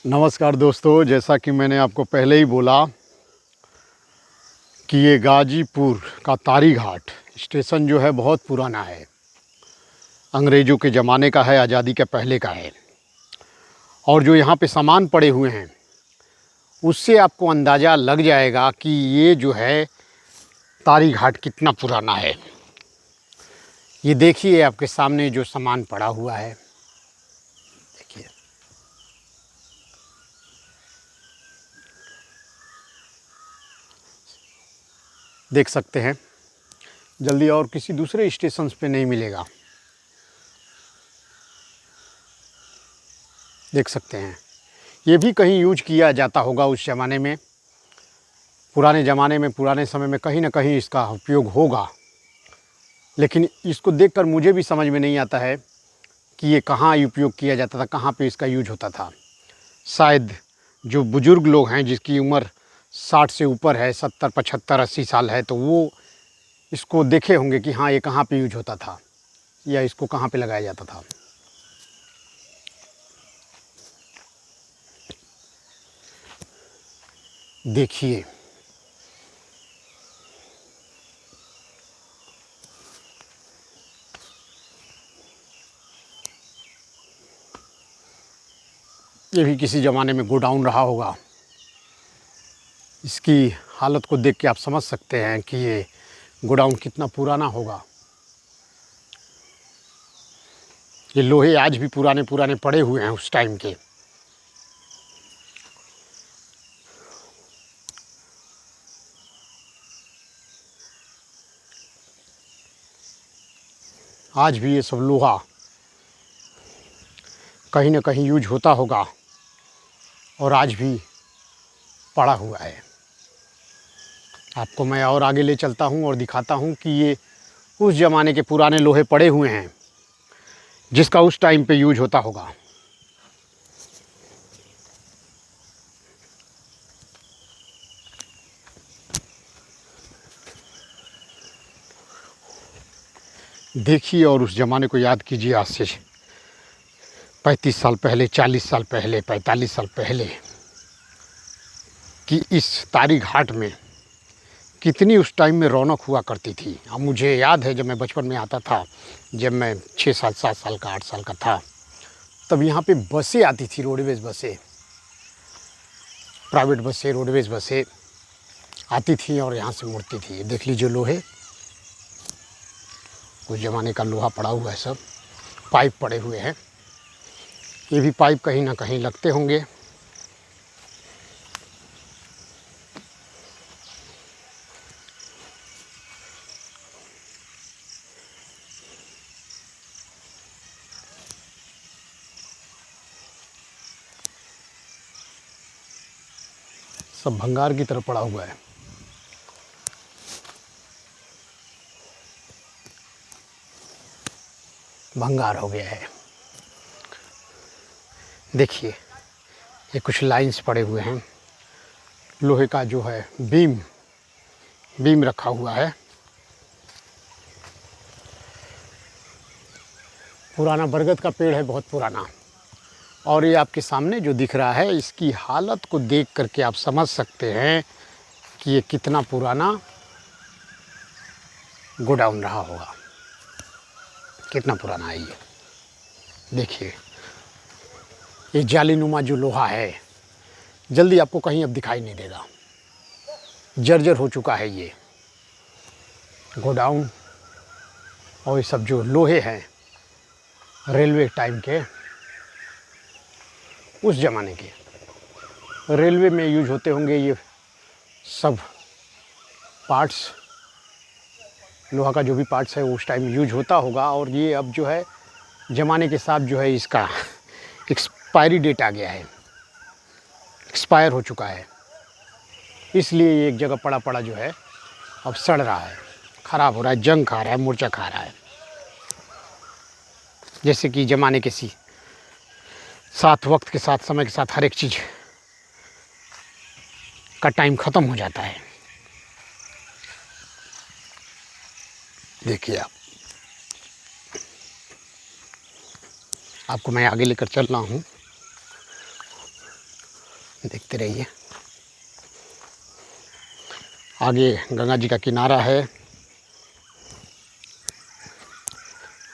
नमस्कार दोस्तों, जैसा कि मैंने आपको पहले ही बोला कि ये गाजीपुर का तारी घाट स्टेशन जो है बहुत पुराना है। अंग्रेज़ों के ज़माने का है, आज़ादी के पहले का है। और जो यहाँ पे सामान पड़े हुए हैं उससे आपको अंदाज़ा लग जाएगा कि ये जो है तारी घाट कितना पुराना है। ये देखिए आपके सामने जो सामान पड़ा हुआ है, देखिए। देख सकते हैं, जल्दी और किसी दूसरे स्टेशन पे नहीं मिलेगा। देख सकते हैं, ये भी कहीं यूज किया जाता होगा उस ज़माने में, पुराने ज़माने में, पुराने समय में कहीं ना कहीं इसका उपयोग होगा। लेकिन इसको देखकर मुझे भी समझ में नहीं आता है कि ये कहाँ उपयोग किया जाता था, कहाँ पे इसका यूज होता था। शायद जो बुज़ुर्ग लोग हैं जिसकी उम्र 60 से ऊपर है, 70, 75, 80 साल है, तो वो इसको देखे होंगे कि हाँ ये कहाँ पे यूज होता था या इसको कहाँ पे लगाया जाता था। देखिए, ये भी किसी ज़माने में गोडाउन रहा होगा। इसकी हालत को देख के आप समझ सकते हैं कि ये गोडाउन कितना पुराना होगा। ये लोहे आज भी पुराने पुराने पड़े हुए हैं उस टाइम के। आज भी ये सब लोहा कहीं ना कहीं यूज होता होगा और आज भी पड़ा हुआ है। आपको मैं और आगे ले चलता हूँ और दिखाता हूँ कि ये उस ज़माने के पुराने लोहे पड़े हुए हैं जिसका उस टाइम पे यूज होता होगा। देखिए और उस ज़माने को याद कीजिए, आज से 35 साल पहले, 40 साल पहले, 45 साल पहले, कि इस तारी घाट में कितनी उस टाइम में रौनक हुआ करती थी। अब मुझे याद है जब मैं बचपन में आता था, जब मैं 6 साल, 7 साल का, 8 साल का था, तब यहाँ पे बसें आती थी, रोडवेज़ बसें, प्राइवेट बसें, रोडवेज़ बसें आती थी और यहाँ से मुड़ती थी। ये देख लीजिए लोहे, उस ज़माने का लोहा पड़ा हुआ है, सब पाइप पड़े हुए हैं। ये भी पाइप कहीं ना कहीं लगते होंगे। सब भंगार की तरह पड़ा हुआ है। भंगार हो गया है। देखिए, ये कुछ लाइंस पड़े हुए हैं, लोहे का जो है बीम रखा हुआ है। पुराना बरगद का पेड़ है, बहुत पुराना। और ये आपके सामने जो दिख रहा है, इसकी हालत को देख करके आप समझ सकते हैं कि ये कितना पुराना गोडाउन रहा होगा, कितना पुराना है ये। देखिए, ये जालीनुमा जो लोहा है, जल्दी आपको कहीं अब दिखाई नहीं देगा, जर्जर हो चुका है ये गोडाउन। और ये सब जो लोहे हैं रेलवे टाइम के, उस ज़माने के रेलवे में यूज होते होंगे ये सब पार्ट्स, लोहा का जो भी पार्ट्स है उस टाइम यूज होता होगा। और ये अब जो है ज़माने के साथ जो है इसका एक्सपायरी डेट आ गया है, एक्सपायर हो चुका है, इसलिए ये एक जगह पड़ा पड़ा जो है अब सड़ रहा है, ख़राब हो रहा है, जंग खा रहा है, मूर्छा खा रहा है। जैसे कि ज़माने के साथ, वक्त के साथ, समय के साथ हर एक चीज़ का टाइम ख़त्म हो जाता है। देखिए, आपको मैं आगे लेकर चल रहा हूँ। देखते रहिए। आगे गंगा जी का किनारा है,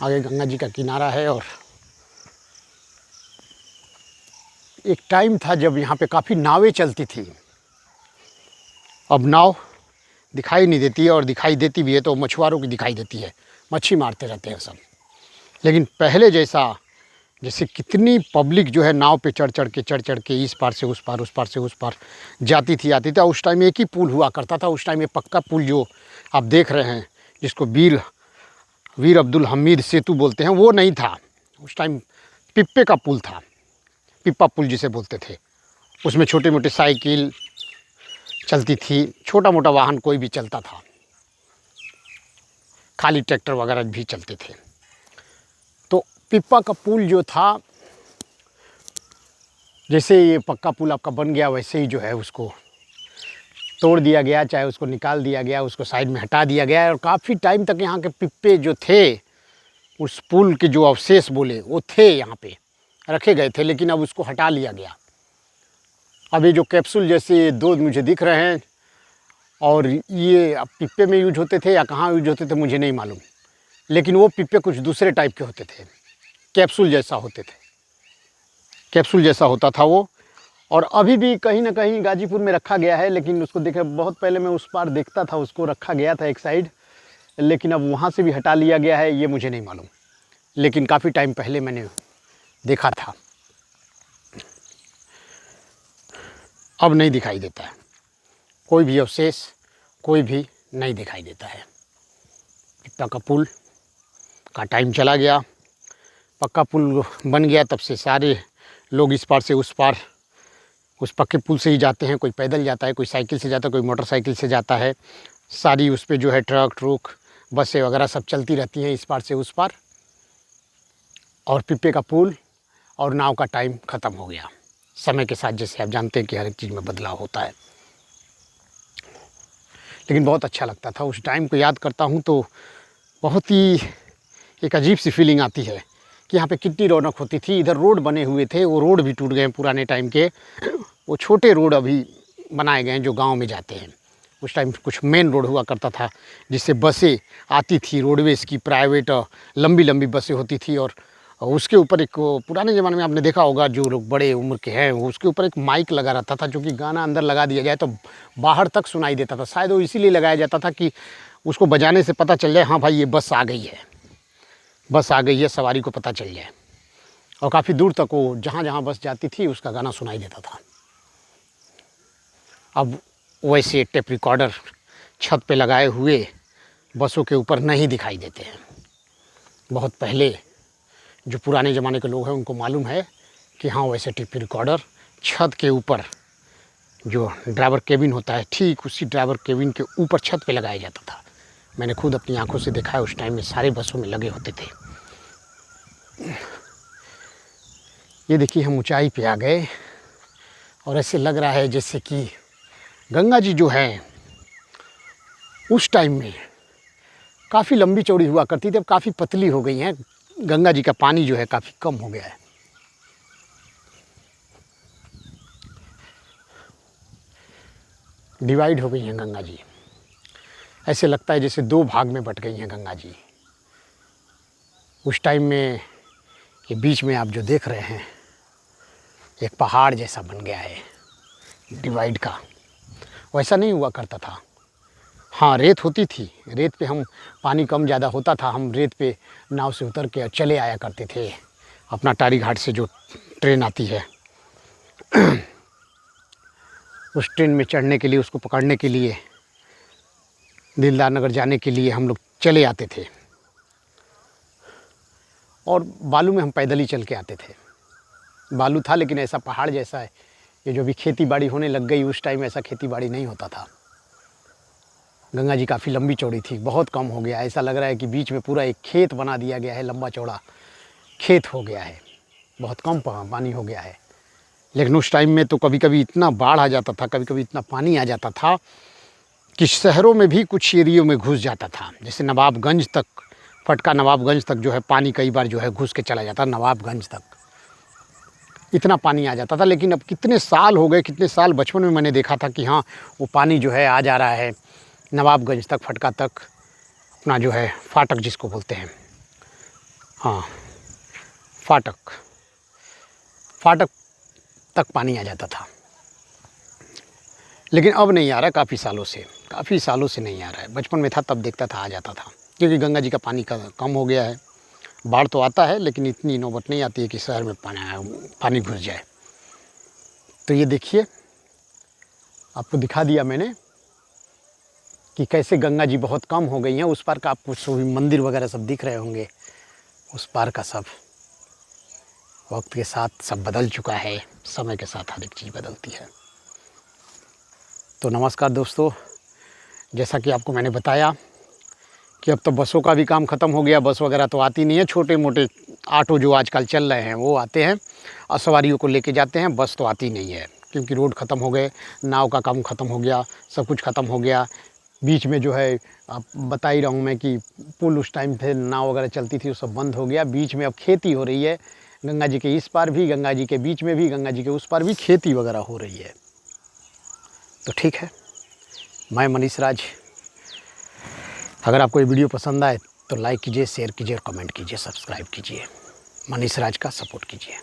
आगे गंगा जी का किनारा है। और एक टाइम था जब यहाँ पे काफ़ी नावें चलती थी। अब नाव दिखाई नहीं देती है, और दिखाई देती भी है तो मछुआरों की दिखाई देती है, मच्छी मारते रहते हैं सब। लेकिन पहले जैसे कितनी पब्लिक जो है नाव पे चढ़ चढ़ के इस पार से उस पार, उस पार से उस पार जाती थी आती थी। उस टाइम एक ही पुल हुआ करता था। उस टाइम ये पक्का पुल जो आप देख रहे हैं, जिसको वीर अब्दुल हमीद सेतु बोलते हैं, वो नहीं था। उस टाइम पिप्पे का पुल था, पिप्पा पुल जिसे बोलते थे। उसमें छोटे मोटे साइकिल चलती थी, छोटा मोटा वाहन कोई भी चलता था, खाली ट्रैक्टर वगैरह भी चलते थे। तो पिप्पा का पुल जो था, जैसे ये पक्का पुल आपका बन गया, वैसे ही जो है उसको तोड़ दिया गया, चाहे उसको निकाल दिया गया, उसको साइड में हटा दिया गया। और काफ़ी टाइम तक यहाँ के पिप्पे जो थे, उस पुल के जो अवशेष बोले वो थे, यहाँ पे रखे गए थे। लेकिन अब उसको हटा लिया गया। अब ये जो कैप्सूल जैसे दो मुझे दिख रहे हैं, और ये अब पिप्पे में यूज होते थे या कहाँ यूज होते थे मुझे नहीं मालूम, लेकिन वो पिप्पे कुछ दूसरे टाइप के होते थे, कैप्सूल जैसा होते थे, कैप्सूल जैसा होता था वो। और अभी भी कहीं ना कहीं गाजीपुर में रखा गया है। लेकिन उसको देखे, बहुत पहले मैं उस पार देखता था, उसको रखा गया था एक साइड, लेकिन अब वहाँ से भी हटा लिया गया है, ये मुझे नहीं मालूम। लेकिन काफ़ी टाइम पहले मैंने देखा था, अब नहीं दिखाई देता है कोई भी अवशेष, कोई भी नहीं दिखाई देता है। पिप्पा का पुल का टाइम चला गया, पक्का पुल बन गया, तब से सारे लोग इस पार से उस पार उस पक्के पुल से ही जाते हैं। कोई पैदल जाता है, कोई साइकिल से जाता है, कोई मोटरसाइकिल से जाता है। सारी उस पर जो है ट्रक बसें वगैरह सब चलती रहती हैं इस पार से उस पार। और पिप्पे का पुल और नाव का टाइम ख़त्म हो गया समय के साथ। जैसे आप जानते हैं कि हर एक चीज़ में बदलाव होता है। लेकिन बहुत अच्छा लगता था, उस टाइम को याद करता हूँ तो बहुत ही एक अजीब सी फीलिंग आती है कि यहाँ पे कितनी रौनक होती थी। इधर रोड बने हुए थे, वो रोड भी टूट गए हैं पुराने टाइम के। वो छोटे रोड अभी बनाए गए हैं जो गांव में जाते हैं। उस टाइम कुछ मेन रोड हुआ करता था जिससे बसें आती थी, रोडवेज़ की प्राइवेट लंबी लंबी बसें होती थी। और उसके ऊपर एक पुराने ज़माने में आपने देखा होगा, जो लोग बड़े उम्र के हैं, उसके ऊपर एक माइक लगा रहता था, जो कि गाना अंदर लगा दिया जाए तो बाहर तक सुनाई देता था। शायद वो इसीलिए लगाया जाता था कि उसको बजाने से पता चल जाए, हाँ भाई ये बस आ गई है, बस आ गई है, सवारी को पता चल जाए। और काफ़ी दूर तक वो जहाँ जहाँ बस जाती थी उसका गाना सुनाई देता था। अब वैसे टेप रिकॉर्डर छत पे लगाए हुए बसों के ऊपर नहीं दिखाई देते हैं। बहुत पहले जो पुराने ज़माने के लोग हैं उनको मालूम है कि हाँ, वैसे टेप रिकॉर्डर छत के ऊपर, जो ड्राइवर केबिन होता है, ठीक उसी ड्राइवर केबिन के ऊपर छत पे लगाया जाता था। मैंने खुद अपनी आंखों से देखा है, उस टाइम में सारे बसों में लगे होते थे। ये देखिए, हम ऊंचाई पे आ गए और ऐसे लग रहा है जैसे कि गंगा जी जो है उस टाइम में काफ़ी लंबी चौड़ी हुआ करती थी, अब काफ़ी पतली हो गई हैं। गंगा जी का पानी जो है काफ़ी कम हो गया है। डिवाइड हो गई हैं गंगा जी, ऐसे लगता है जैसे दो भाग में बट गई हैं गंगा जी। उस टाइम में ये बीच में आप जो देख रहे हैं एक पहाड़ जैसा बन गया है डिवाइड का, वैसा नहीं हुआ करता था। हाँ, रेत होती थी, रेत पे हम, पानी कम ज़्यादा होता था, हम रेत पे नाव से उतर के चले आया करते थे। अपना टारी घाट से जो ट्रेन आती है उस ट्रेन में चढ़ने के लिए, उसको पकड़ने के लिए, दिलदार नगर जाने के लिए हम लोग चले आते थे। और बालू में हम पैदल ही चल के आते थे। बालू था लेकिन ऐसा पहाड़ जैसा है। ये जो भी खेती बाड़ी होने लग गई, उस टाइम ऐसा खेती बाड़ी नहीं होता था। गंगा जी काफ़ी लंबी चौड़ी थी, बहुत कम हो गया। ऐसा लग रहा है कि बीच में पूरा एक खेत बना दिया गया है, लंबा चौड़ा खेत हो गया है, बहुत कम पानी हो गया है। लेकिन उस टाइम में तो कभी कभी इतना बाढ़ आ जाता था, कभी कभी इतना पानी आ जाता था कि शहरों में भी कुछ एरियो में घुस जाता था। जैसे नवाबगंज तक, फटका नवाबगंज तक जो है पानी कई बार जो है घुस के चला जाता, नवाबगंज तक। इतना पानी आ जाता था। लेकिन अब कितने साल हो गए, कितने साल बचपन में मैंने देखा था कि हाँ वो पानी जो है आ जा रहा है नवाबगंज तक, फटका तक, अपना जो है फाटक जिसको बोलते हैं, हाँ फाटक तक पानी आ जाता था। लेकिन अब नहीं आ रहा, काफ़ी सालों से नहीं आ रहा है। बचपन में था तब देखता था, आ जाता था, क्योंकि गंगा जी का पानी का कम हो गया है। बाढ़ तो आता है लेकिन इतनी नौबत नहीं आती है कि शहर में पानी घुस जाए। तो ये देखिए, आपको दिखा दिया मैंने कि कैसे गंगा जी बहुत कम हो गई हैं। उस पार का आपको सभी मंदिर वगैरह सब दिख रहे होंगे, उस पार का सब वक्त के साथ सब बदल चुका है। समय के साथ हर एक चीज़ बदलती है। तो नमस्कार दोस्तों, जैसा कि आपको मैंने बताया कि अब तो बसों का भी काम ख़त्म हो गया। बस वगैरह तो आती नहीं है, छोटे मोटे ऑटो जो आजकल चल रहे हैं वो आते हैं और सवारियों को लेके जाते हैं। बस तो आती नहीं है क्योंकि रोड ख़त्म हो गए, नाव का काम ख़त्म हो गया, सब कुछ ख़त्म हो गया। बीच में जो है, आप बता ही रहा हूँ मैं कि पुल उस टाइम पे नाव वगैरह चलती थी, वो सब बंद हो गया। बीच में अब खेती हो रही है, गंगा जी के इस पार भी, गंगा जी के बीच में भी, गंगा जी के उस पार भी खेती वगैरह हो रही है। तो ठीक है, मैं मनीष राज। अगर आपको ये वीडियो पसंद आए तो लाइक कीजिए, शेयर कीजिए, कमेंट कीजिए, सब्सक्राइब कीजिए। मनीष राज का सपोर्ट कीजिए।